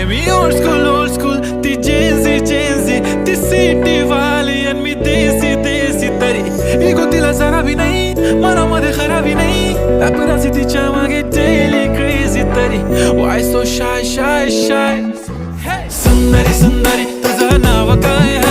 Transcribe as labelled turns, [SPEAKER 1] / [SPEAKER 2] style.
[SPEAKER 1] मी old school ती Gen Z ती city वाली आणि मी देसी तरी इगो तिला जरा भी नाही मनामध्ये खराबी नाही पॅपराझी तिच्या मागे डेली क्रेझी तरी वाय सो शाय सुंदरी तुझं नाव काय